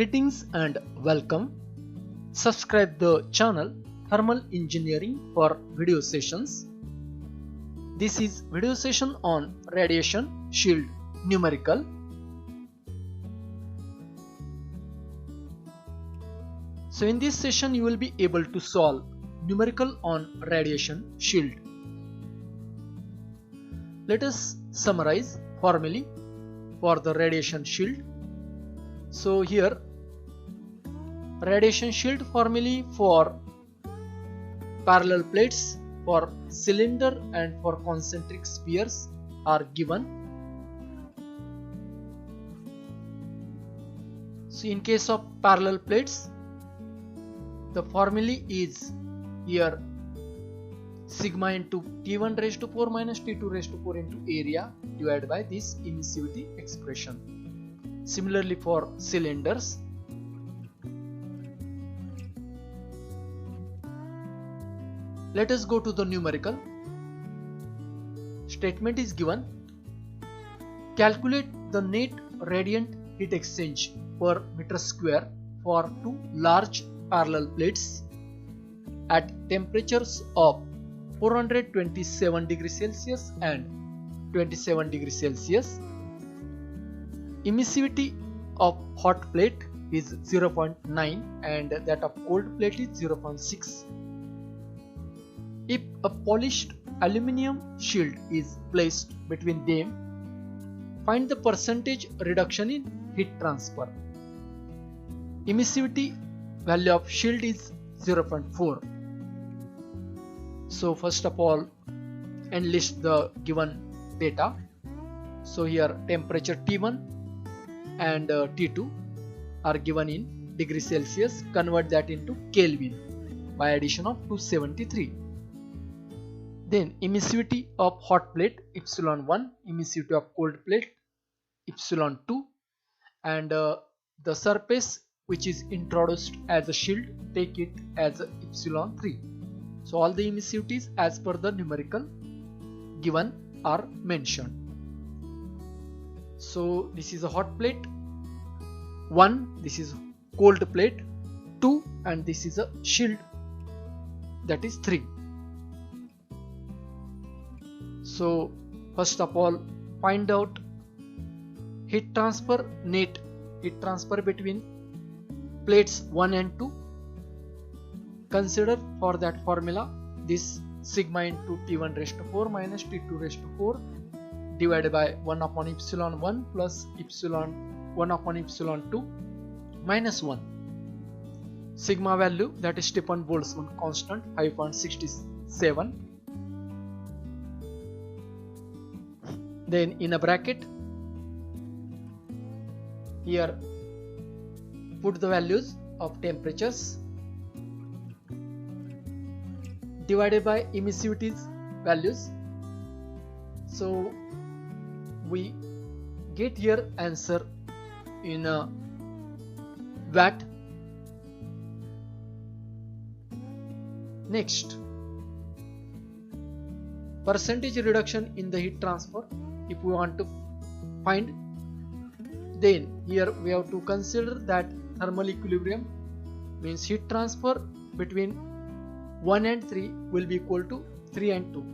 Greetings and welcome. Subscribe the channel Thermal Engineering for video sessions. This is video session on radiation shield numerical. So in this session you will be able to solve numerical on radiation shield. Let us summarize formally for the radiation shield. So here radiation shield formulae for parallel plates, for cylinder and for concentric spheres are given. So in case of parallel plates, the formulae is here sigma into T1 raised to 4 minus T2 raised to 4 into area divided by this emissivity expression. Similarly for cylinders, let us go to the numerical. Statement is given: calculate the net radiant heat exchange per meter square for two large parallel plates at temperatures of 427 degrees Celsius and 27 degrees Celsius. Emissivity of hot plate is 0.9 and that of cold plate is 0.6. If a polished aluminium shield is placed between them, find the percentage reduction in heat transfer. Emissivity value of shield is 0.4. So first of all, enlist the given data. So here temperature T1 and T2 are given in degrees Celsius. Convert that into Kelvin by addition of 273. Then emissivity of hot plate epsilon 1, emissivity of cold plate epsilon 2, and the surface which is introduced as a shield, take it as epsilon 3. So all the emissivities as per the numerical given are mentioned. So this is a hot plate 1, this is cold plate 2, and this is a shield, that is 3. So first of all, find out heat transfer, net heat transfer between plates 1 and 2. Consider for that formula this sigma into T1 raised to 4 minus T2 raised to 4 divided by 1 upon epsilon 1 plus epsilon 1 upon epsilon 2 minus 1. Sigma value, that is Stefan Boltzmann constant, 5.67. Then in a bracket here put the values of temperatures divided by emissivities values. So we get here answer in a watt. Next, percentage reduction in the heat transfer if we want to find, then here we have to consider that thermal equilibrium means heat transfer between 1 and 3 will be equal to 3 and 2.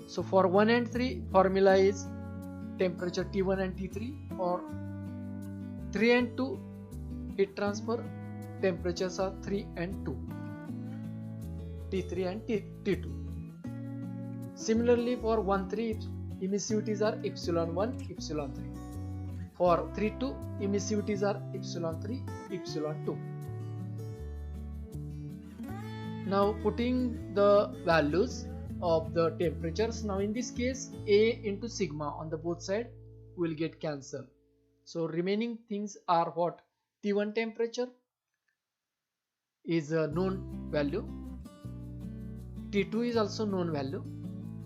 So for 1 and 3 formula is temperature T1 and T3. For 3 and 2 heat transfer temperatures are 3 and 2, T3 and T2. Similarly for 1 3 emissivities are epsilon 1 epsilon 3. For 3 2 emissivities are epsilon 3 epsilon 2. Now putting the values of the temperatures, now in this case A into sigma on the both side will get cancelled. So remaining things are what? T1 temperature is a known value, T2 is also known value,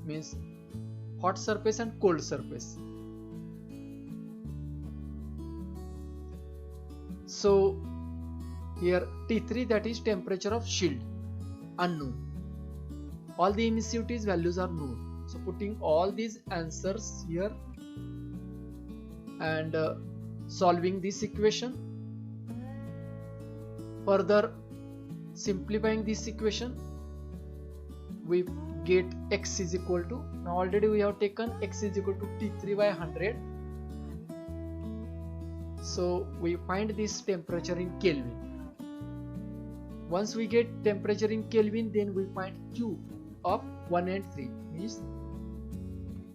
means hot surface and cold surface. So here T3, that is temperature of shield, unknown. All the emissivities values are known. So putting all these answers here and solving this equation, Further simplifying this equation, we get x is equal to, now already we have taken x is equal to T3 by 100. So we find this temperature in Kelvin. Once we get temperature in Kelvin, then we find Q of 1 and 3, means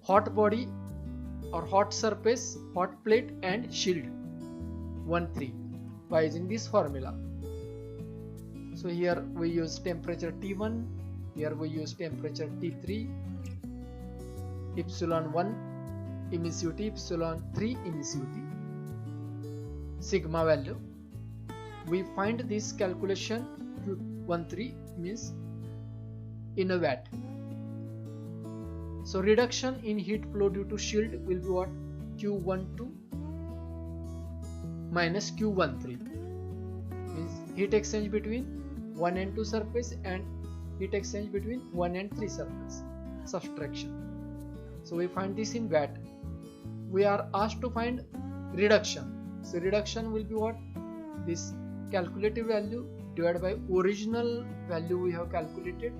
hot body or hot surface, hot plate and shield 1, 3 by using this formula. So here we use temperature T1, here we use temperature T3, epsilon 1 emissivity, epsilon 3 emissivity, sigma value. We find this calculation Q13 means in a watt. So reduction in heat flow due to shield will be what? Q12 minus Q13, means heat exchange between 1 and 2 surface and heat exchange between 1 and 3 surface, subtraction. So we find this in watt. We are asked to find reduction. So reduction will be what? This calculated value divided by original value we have calculated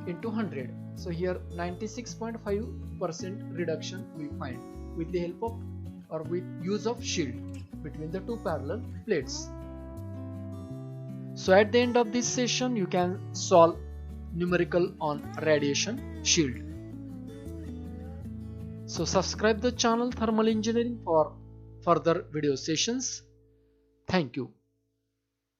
into 100. So here 96.5% reduction we find with the help of or with use of shield between the two parallel plates. So at the end of this session you can solve numerical on radiation shield. So subscribe the channel Thermal Engineering for further video sessions. Thank you.